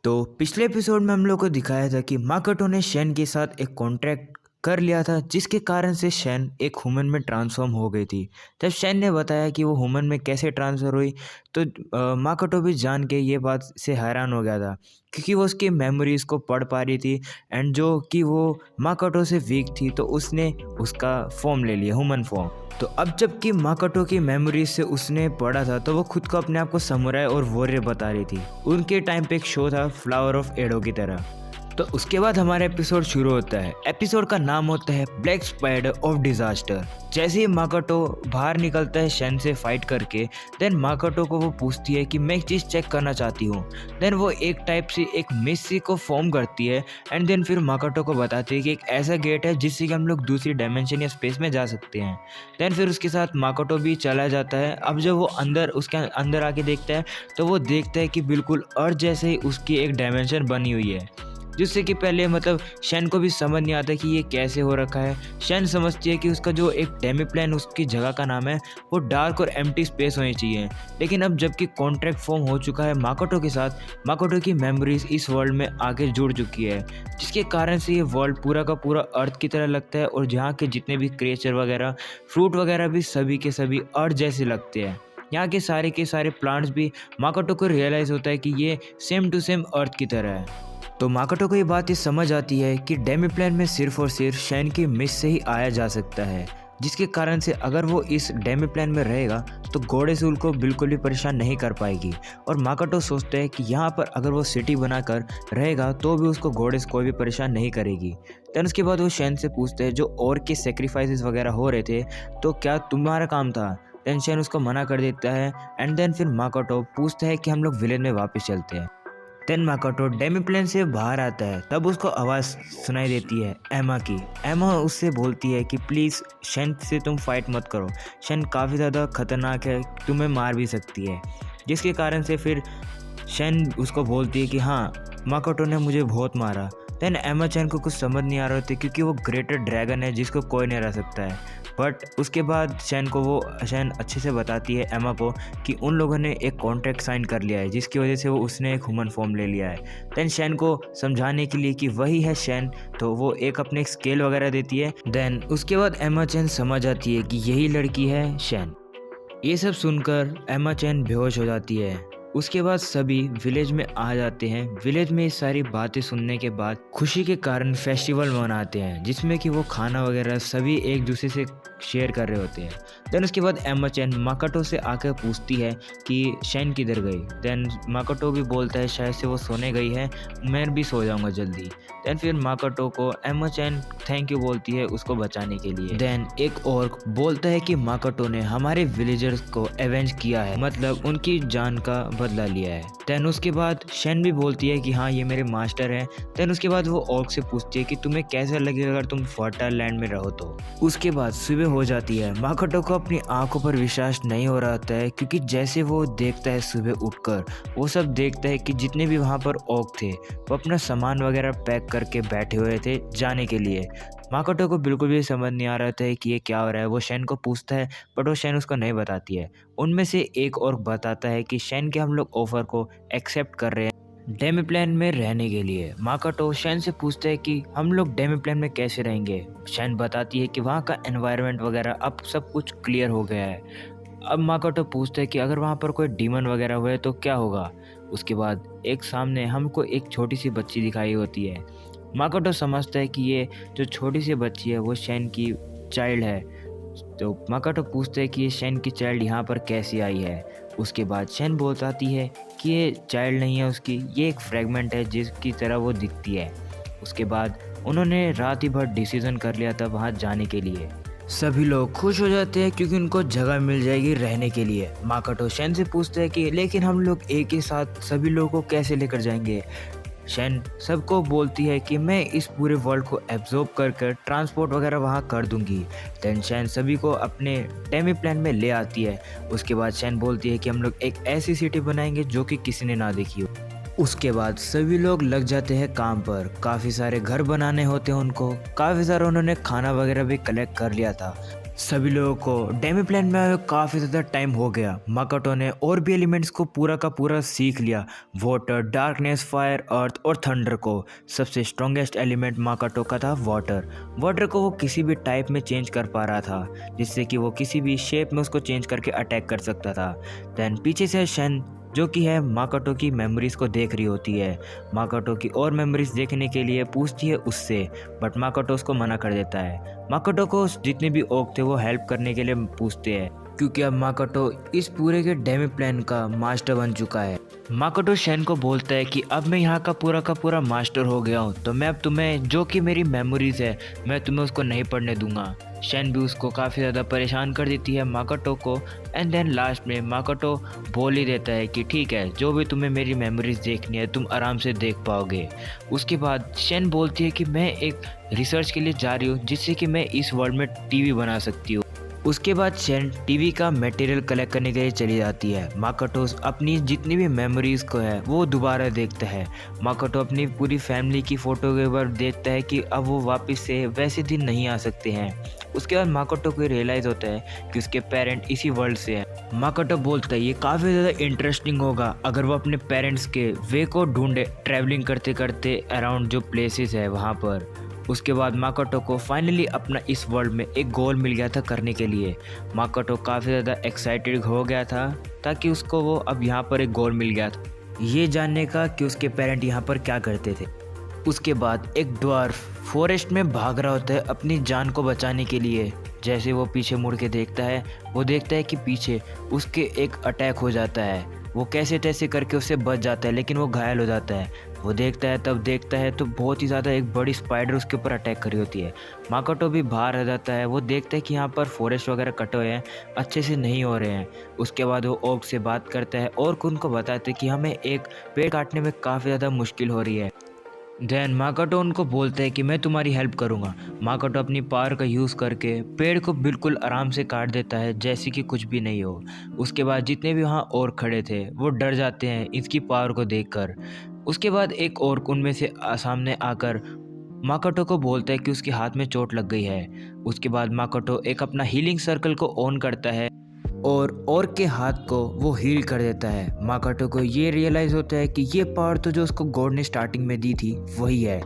तो पिछले एपिसोड में हम लोग को दिखाया था कि माकोटो ने शेन के साथ एक कॉन्ट्रैक्ट कर लिया था, जिसके कारण से शेन एक ह्यूमन में ट्रांसफॉर्म हो गई थी। तब शेन ने बताया कि वो ह्यूमन में कैसे ट्रांसफर हुई, तो माकोटो भी जान के ये बात से हैरान हो गया था, क्योंकि वो उसकी मेमोरीज को पढ़ पा रही थी एंड जो कि वो माकोटो से वीक थी, तो उसने उसका फॉर्म ले लिया, ह्यूमन फॉर्म। तो अब जबकि माकोटो की मेमोरीज से उसने पढ़ा था, तो वो खुद को अपने आप को समुराई और वॉरियर बता रही थी। उनके टाइम पे एक शो था फ्लावर ऑफ एडो की तरह। तो उसके बाद हमारा एपिसोड शुरू होता है। एपिसोड का नाम होता है ब्लैक स्पाइडर ऑफ डिजास्टर। जैसे ही माकोटो बाहर निकलता है शेन से फाइट करके, देन माकोटो को वो पूछती है कि मैं एक चीज़ चेक करना चाहती हूँ। देन वो एक टाइप से एक मिस्ट्री को फॉर्म करती है एंड देन फिर माकोटो को बताती है कि एक ऐसा गेट है जिससे कि हम लोग दूसरी डायमेंशन या स्पेस में जा सकते हैं। देन फिर उसके साथ माकोटो भी चला जाता है। अब जब वो उसके अंदर आके देखता है, तो वो देखता है कि बिल्कुल अर्थ जैसे ही उसकी एक डायमेंशन बनी हुई है, जिससे कि पहले शेन को भी समझ नहीं आता कि ये कैसे हो रखा है। शेन समझती है कि उसका जो एक डेमी प्लान उसकी जगह का नाम है वो डार्क और एम्प्टी स्पेस होनी चाहिए। लेकिन अब जबकि कॉन्ट्रैक्ट फॉर्म हो चुका है माकोटो के साथ, माकोटो की मेमोरीज इस वर्ल्ड में आके जुड़ चुकी है, जिसके कारण से ये वर्ल्ड पूरा का पूरा अर्थ की तरह लगता है और जहाँ के जितने भी क्रिएचर वगैरह, फ्रूट वगैरह भी सभी के सभी अर्थ जैसे लगते हैं। यहाँ के सारे प्लांट्स भी माकोटो को रियलाइज़ होता है कि ये सेम टू सेम अर्थ की तरह है। तो माकोटो को ये बात समझ आती है कि डेमी प्लान में सिर्फ और सिर्फ शेन की मिस से ही आया जा सकता है, जिसके कारण से अगर वो इस डेमी प्लान में रहेगा तो गॉडेस उल को बिल्कुल भी परेशान नहीं कर पाएगी। और माकोटो सोचता है कि यहाँ पर अगर वो सिटी बनाकर रहेगा तो भी उसको गॉडेस कोई भी परेशान नहीं करेगी। देन उसके बाद वो शेन से पूछते हैं जो और के सेक्रीफाइसेस वगैरह हो रहे थे, तो क्या तुम्हारा काम था। देन शेन उसको मना कर देता है एंड देन फिर माकोटो पूछता है कि हम लोग विलेज में वापस चलते हैं। देन माकोटो डेमी प्लेन से बाहर आता है, तब उसको आवाज़ सुनाई देती है एमा की। एमा उससे बोलती है कि प्लीज़ शेन से तुम फाइट मत करो, शेन काफ़ी ज़्यादा खतरनाक है, तुम्हें मार भी सकती है। जिसके कारण से फिर शेन उसको बोलती है कि हाँ, माकोटो ने मुझे बहुत मारा। देन एमा चैन को कुछ समझ नहीं आ रहा होती, क्योंकि वो ग्रेटर ड्रैगन है जिसको कोई नहीं हरा सकता है। बट उसके बाद शेन अच्छे से बताती है एमा को कि उन लोगों ने एक कॉन्ट्रैक्ट साइन कर लिया है, जिसकी वजह से उसने एक ह्यूमन फॉर्म ले लिया है। देन शेन को समझाने के लिए कि वही है शेन, तो वो एक अपने स्केल वगैरह देती है। देन उसके बाद एमा चैन समझ आती है कि यही लड़की है शेन। ये सब सुनकर एमा चैन बेहोश हो जाती है। उसके बाद सभी विलेज में आ जाते हैं। विलेज में ये सारी बातें सुनने के बाद खुशी के कारण फेस्टिवल मनाते हैं, जिसमें कि वो खाना वगैरह सभी एक दूसरे से शेयर कर रहे होते हैं। देन उसके बाद एमा चैन माकोटो से आकर पूछती है कि शेन किधर गई। देन माकोटो भी बोलता है शायद से वो सोने गई है, मैं भी सो जाऊंगा जल्दी। देन फिर माकोटो को एमा चैन थैंक यू बोलती है उसको बचाने के लिए। देन एक और बोलता है कि माकोटो ने हमारे विलेजर्स को एवेंज किया है, मतलब उनकी जान का बदला लिया है। देन उसके बाद शेन भी बोलती है कि हाँ ये मेरे मास्टर हैं। देन उसके बाद वो ऑर्क से पूछती है कि तुम्हें कैसा लगेगा अगर तुम फर्टाइल लैंड में रहो तो। उसके बाद सुबह हो जाती है। माकोटो को अपनी आंखों पर विश्वास नहीं हो रहा होता है, क्योंकि जैसे वो देखता है सुबह उठकर, वो सब देखता है कि जितने भी वहाँ पर ऑर्क थे वो अपना सामान वगैरह पैक करके बैठे हुए थे जाने के लिए। माकोटो को बिल्कुल भी समझ नहीं आ रहा था कि ये क्या हो रहा है। वो शेन को पूछता है बट वो शेन उसको नहीं बताती है। उनमें से एक और बताता है कि शेन के हम लोग ऑफर को एक्सेप्ट कर रहे हैं डेमी प्लान में रहने के लिए। माकोटो शेन से पूछता है कि हम लोग डेमी प्लान में कैसे रहेंगे। शेन बताती है कि वहाँ का एनवायरनमेंट वगैरह अब सब कुछ क्लियर हो गया है। अब माकोटो पूछता है कि अगर वहाँ पर कोई डीमन वगैरह हुए तो क्या होगा। उसके बाद एक सामने हमको एक छोटी सी बच्ची दिखाई होती है। माकोटो समझता है कि ये जो छोटी सी बच्ची है वो शेन की चाइल्ड है। तो माकोटो पूछता है कि ये शेन की चाइल्ड यहाँ पर कैसी आई है। उसके बाद शेन बताती है कि ये चाइल्ड नहीं है उसकी, ये एक फ्रेगमेंट है जिसकी तरह वो दिखती है। उसके बाद उन्होंने रात ही भर डिसीजन कर लिया था वहाँ जाने के लिए। सभी लोग खुश हो जाते हैं क्योंकि उनको जगह मिल जाएगी रहने के लिए। माकोटो शेन से पूछता है कि लेकिन हम लोग एक ही साथ सभी लोगों को कैसे लेकर जाएंगे। शेन सबको बोलती है कि मैं इस पूरे वर्ल्ड को एब्जॉर्ब कर कर ट्रांसपोर्ट वगैरह वहाँ कर दूंगी। देन शेन सभी को अपने डेमी प्लान में ले आती है। उसके बाद शेन बोलती है कि हम लोग एक ऐसी सिटी बनाएंगे जो कि किसी ने ना देखी हो। उसके बाद सभी लोग लग जाते हैं काम पर। काफ़ी सारे घर बनाने होते हैं उनको, काफ़ी सारा उन्होंने खाना वगैरह भी कलेक्ट कर लिया था। सभी लोगों को डेमी प्लान में आए काफ़ी ज़्यादा टाइम हो गया। माकोटो ने और भी एलिमेंट्स को पूरा का पूरा सीख लिया। वाटर, डार्कनेस, फायर, अर्थ और थंडर को। सबसे स्ट्रॉन्गेस्ट एलिमेंट माकोटो का था वाटर। वाटर को वो किसी भी टाइप में चेंज कर पा रहा था, जिससे कि वो किसी भी शेप में उसको चेंज करके अटैक कर सकता था। देन पीछे से शन, जो कि है माकोटो की मेमोरीज को देख रही होती है। माकोटो की और मेमोरीज देखने के लिए पूछती है उससे, बट माकोटो उसको मना कर देता है। माकोटो को जितने भी ओक थे वो हेल्प करने के लिए पूछते हैं, क्योंकि अब माकोटो इस पूरे के डेमी प्लान का मास्टर बन चुका है। माकोटो शेन को बोलता है कि अब मैं यहाँ का पूरा मास्टर हो गया हूँ, तो मैं अब तुम्हें जो कि मेरी मेमोरीज है मैं तुम्हें उसको नहीं पढ़ने दूंगा। शेन भी उसको काफ़ी ज़्यादा परेशान कर देती है माकोटो को। एंड देन लास्ट में माकोटो बोल ही देता है कि ठीक है, जो भी तुम्हें मेरी मेमोरीज देखनी है तुम आराम से देख पाओगे। उसके बाद शेन बोलती है कि मैं एक रिसर्च के लिए जा रही हूँ, जिससे कि मैं इस वर्ल्ड में टीवी बना सकती हूँ। उसके बाद शेन टीवी का मटेरियल कलेक्ट करने के लिए चली जाती है। माकोटो अपनी जितनी भी मेमोरीज को है वो दोबारा देखता है। माकोटो अपनी पूरी फैमिली की फ़ोटो के ऊपर देखता है कि अब वो वापस से वैसे दिन नहीं आ सकते हैं। उसके बाद माकोटो को रियलाइज़ होता है कि उसके पेरेंट इसी वर्ल्ड से हैं। माकोटो बोलता है ये काफ़ी ज़्यादा इंटरेस्टिंग होगा अगर वो अपने पेरेंट्स के वे को ढूंढे, ट्रैवलिंग करते करते अराउंड जो प्लेसेस है वहाँ पर। उसके बाद माकोटो को फाइनली अपना इस वर्ल्ड में एक गोल मिल गया था करने के लिए। माकोटो काफ़ी ज़्यादा एक्साइटेड हो गया था, ताकि उसको वो अब यहाँ पर एक गोल मिल गया था, ये जानने का कि उसके पेरेंट यहाँ पर क्या करते थे। उसके बाद एक ड्वार्फ फॉरेस्ट में भाग रहा होता है अपनी जान को बचाने के लिए। जैसे वो पीछे मुड़ के देखता है, वो देखता है कि पीछे उसके एक अटैक हो जाता है। वो कैसे तैसे करके उससे बच जाता है, लेकिन वो घायल हो जाता है। वो देखता है, तब देखता है तो बहुत ही ज़्यादा एक बड़ी स्पाइडर उसके ऊपर अटैक करी होती है। माकोटो भी बाहर आ जाता है। वो देखता है कि यहाँ पर फॉरेस्ट वगैरह कटे हुए हैं, अच्छे से नहीं हो रहे हैं। उसके बाद वो ओक से बात करता है और उनको बताते हैं कि हमें एक पेड़ काटने में काफ़ी ज़्यादा मुश्किल हो रही है। देन माकोटो उनको बोलते हैं कि मैं तुम्हारी हेल्प करूंगा। माकोटो अपनी पावर का यूज़ करके पेड़ को बिल्कुल आराम से काट देता है, जैसे कि कुछ भी नहीं हो। उसके बाद जितने भी वहाँ और खड़े थे वो डर जाते हैं इसकी पावर को देखकर। उसके बाद एक और उनमें से सामने आकर माकोटो को बोलता है कि उसके हाथ में चोट लग गई है। उसके बाद माकोटो एक अपना हीलिंग सर्कल को ऑन करता है और के हाथ को वो हील कर देता है। माकोटो को ये रियलाइज़ होता है कि ये पावर तो जो उसको गॉड ने स्टार्टिंग में दी थी वही है।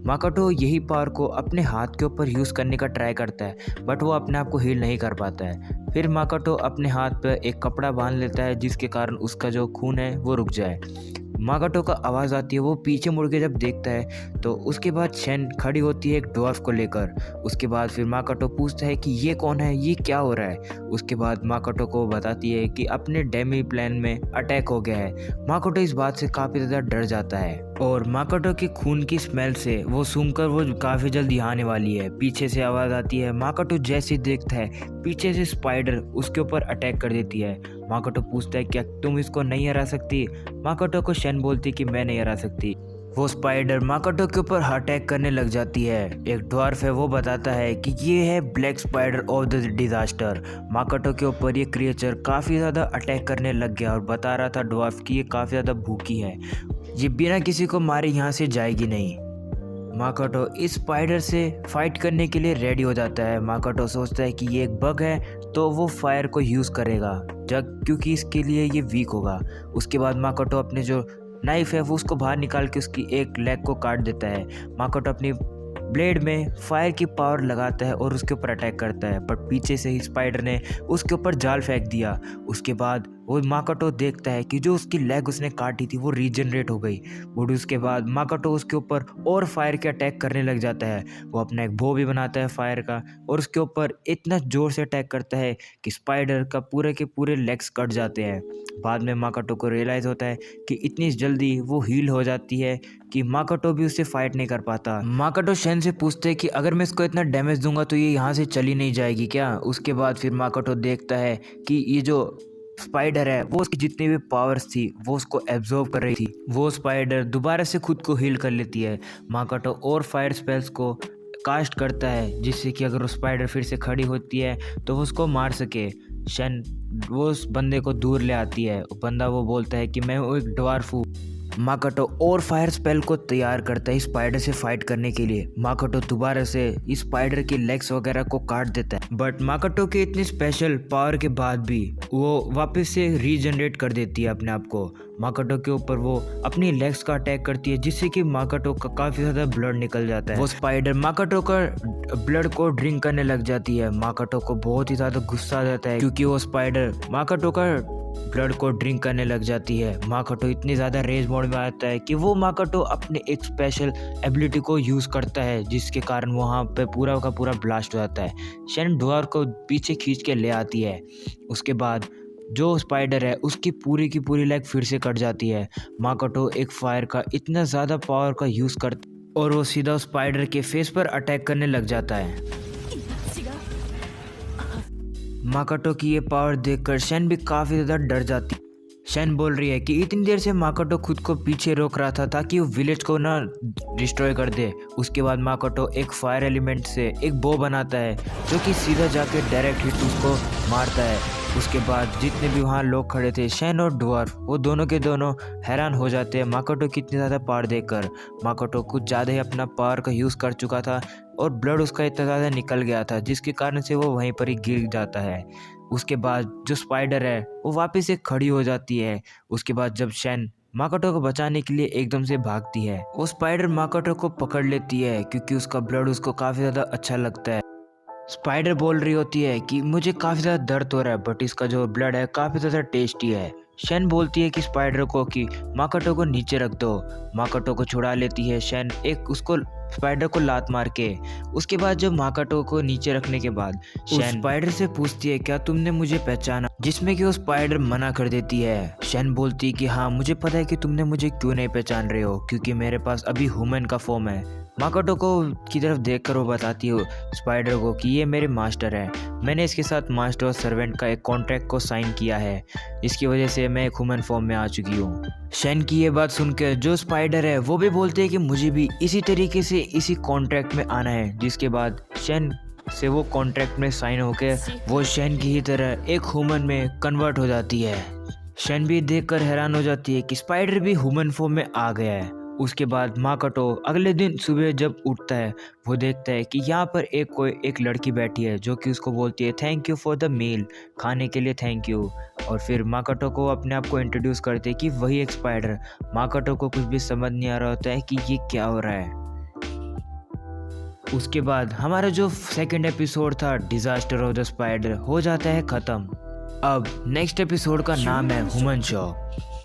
माकोटो यही पावर को अपने हाथ के ऊपर यूज़ करने का ट्राई करता है, बट वो अपने आप को हील नहीं कर पाता है। फिर माकोटो अपने हाथ पर एक कपड़ा बांध लेता है, जिसके कारण उसका जो खून है वो रुक जाए। माकोटो का आवाज़ आती है, वो पीछे मुड़ के जब देखता है तो उसके बाद शेन खड़ी होती है एक ड्वार्फ को लेकर। उसके बाद फिर माकोटो पूछता है कि ये कौन है, ये क्या हो रहा है। उसके बाद माकोटो को बताती है कि अपने डेमी प्लान में अटैक हो गया है। माकोटो इस बात से काफ़ी ज़्यादा डर जाता है और माकोटो की खून की स्मेल से वो सूंघकर वो काफ़ी जल्दी आने वाली है। पीछे से आवाज़ आती है। माकोटो जैसे ही देखता है, पीछे से स्पाइडर उसके ऊपर अटैक कर देती है। माकोटो पूछता है क्या तुम इसको नहीं हरा सकती। माकोटो को शेन बोलती कि मैं नहीं हरा सकती। वो स्पाइडर माकोटो के ऊपर अटैक करने लग जाती है। एक ड्वार्फ है, वो बताता है कि ये है black spider of the disaster. Makoto के ऊपर ये क्रिएचर काफ़ी ज़्यादा अटैक करने लग गया और बता रहा था ड्वार्फ कि ये काफ़ी ज़्यादा भूखी है, ये बिना किसी को मारे यहाँ से जाएगी नहीं। माकोटो इस स्पाइडर से फाइट करने के लिए रेडी हो जाता है। माकोटो सोचता है कि ये एक बग है, तो वो फायर को यूज़ करेगा जब, क्योंकि इसके लिए ये वीक होगा। उसके बाद माकोटो अपने जो नाइफ है वो उसको बाहर निकाल के उसकी एक लेग को काट देता है। माकोटो अपनी ब्लेड में फायर की पावर लगाता है और उसके ऊपर अटैक करता है, बट पीछे से ही स्पाइडर ने उसके ऊपर जाल फेंक दिया। उसके बाद वो माकोटो देखता है कि जो उसकी लेग उसने काटी थी वो रीजनरेट हो गई। बट उसके बाद माकोटो उसके ऊपर और फायर के अटैक करने लग जाता है। वो अपना एक बो भी बनाता है फायर का और उसके ऊपर इतना ज़ोर से अटैक करता है कि स्पाइडर का पूरे के पूरे लेग्स कट जाते हैं। बाद में माकोटो को रियलाइज़ होता है कि इतनी जल्दी वो हील हो जाती है कि माकोटो भी उससे फाइट नहीं कर पाता। माकोटो शेन से पूछते हैं कि अगर मैं इसको इतना डैमेज दूंगा तो ये यहाँ से चली नहीं जाएगी क्या। उसके बाद फिर माकोटो देखता है कि ये जो स्पाइडर है वो उसकी जितनी भी पावर्स थी वो उसको एब्जॉर्ब कर रही थी। वो स्पाइडर दोबारा से खुद को हील कर लेती है। माकोटो और फायर स्पेल्स को कास्ट करता है, जिससे कि अगर वो स्पाइडर फिर से खड़ी होती है तो वो उसको मार सके। शेन वो उस बंदे को दूर ले आती है। बंदा वो बोलता है कि मैं वो एक ड्वार्फ हूँ, माकोटो और फायर स्पेल को तैयार करता है इस स्पाइडर से फाइट करने के लिए। माकोटो दोबारा से इस स्पाइडर की लेग्स वगैरह को काट देता है, बट माकोटो के इतनी स्पेशल पावर के बाद भी वो वापस से रीजनरेट कर देती है अपने आप को। माकोटो के ऊपर वो अपनी लेग्स का अटैक करती है, जिससे कि माकोटो का काफी ज्यादा ब्लड निकल जाता है। वो स्पाइडर माकोटो का ब्लड को ड्रिंक करने लग जाती है। माकोटो को बहुत ही ज्यादा गुस्सा आ जाता है क्योंकि वो स्पाइडर माकोटो का ब्लड को ड्रिंक करने लग जाती है। माकोटो इतनी ज़्यादा रेज मोड में आता है कि वो माकोटो अपने एक स्पेशल एबिलिटी को यूज़ करता है, जिसके कारण वहाँ पे पूरा का पूरा ब्लास्ट हो जाता है। शेन डुआर को पीछे खींच के ले आती है। उसके बाद जो स्पाइडर है उसकी की पूरी लेग फिर से कट जाती है। माकोटो एक फायर का इतना ज़्यादा पावर का यूज़ करता और वो सीधा स्पाइडर के फेस पर अटैक करने लग जाता है। माकोटो की ये पावर देखकर शेन भी काफ़ी ज़्यादा डर जाती है। शेन बोल रही है कि इतनी देर से माकोटो खुद को पीछे रोक रहा था ताकि वो विलेज को ना डिस्ट्रॉय कर दे। उसके बाद माकोटो एक फायर एलिमेंट से एक बो बनाता है जो कि सीधा जाके डायरेक्ट हिट उसको मारता है। उसके बाद जितने भी वहाँ लोग खड़े थे, शेन और डुआर्फ, वो दोनों के दोनों हैरान हो जाते हैं माकोटो की इतनी ज़्यादा पावर देखकर। माकोटो कुछ ज़्यादा ही अपना पावर का यूज़ कर चुका था और ब्लड उसका इतना ज़्यादा निकल गया था, जिसके कारण से वो वहीं पर ही गिर जाता है। उसके बाद जो स्पाइडर है वो वापस से खड़ी हो जाती है। उसके बाद जब शेन माकोटो को बचाने के लिए एकदम से भागती है, वो स्पाइडर माकोटो को पकड़ लेती है क्योंकि उसका ब्लड उसको काफ़ी ज़्यादा अच्छा लगता है। स्पाइडर बोल रही होती है कि मुझे काफ़ी ज़्यादा दर्द हो रहा है, बट इसका जो ब्लड है काफ़ी ज़्यादा टेस्टी है। शेन बोलती है कि स्पाइडर को कि माकोटो को नीचे रख दो। माकोटो को छुड़ा लेती है शेन एक उसको स्पाइडर को लात मार के। उसके बाद जब माकोटो को नीचे रखने के बाद शेन स्पाइडर से पूछती है क्या तुमने मुझे पहचाना, जिसमें कि वो स्पाइडर मना कर देती है। शेन बोलती है कि हाँ मुझे पता है कि तुमने मुझे क्यों नहीं पहचान रहे हो, क्योंकि मेरे पास अभी ह्यूमन का फॉर्म है। माकोटो को की तरफ देखकर वो बताती है स्पाइडर को कि ये मेरे मास्टर है, मैंने इसके साथ मास्टर और सर्वेंट का एक कॉन्ट्रैक्ट को साइन किया है, इसकी वजह से मैं एक ह्यूमन फॉर्म में आ चुकी हूँ। शेन की ये बात सुनकर जो स्पाइडर है वो भी बोलते हैं कि मुझे भी इसी तरीके से इसी कॉन्ट्रैक्ट में आना है, जिसके बाद शेन से वो कॉन्ट्रैक्ट में साइन होकर वो शेन की ही तरह एक ह्यूमन में कन्वर्ट हो जाती है। शेन भी देखकर हैरान हो जाती है कि स्पाइडर भी ह्यूमन फॉर्म में आ गया है। उसके बाद माकोटो अगले दिन सुबह जब उठता है वो देखता है कि यहाँ पर एक लड़की बैठी है जो कि उसको बोलती है thank you for the meal, खाने के लिए थैंक यू। और फिर माकोटो को अपने आप को इंट्रोड्यूस करते हैं कि वही एक स्पाइडर। माकोटो को कुछ भी समझ नहीं आ रहा होता है कि ये क्या हो रहा है। उसके बाद हमारा जो सेकंड एपिसोड था डिजास्टर ऑफ द स्पाइडर हो जाता है ख़त्म। अब नेक्स्ट एपिसोड का नाम है ह्यूमन शॉक।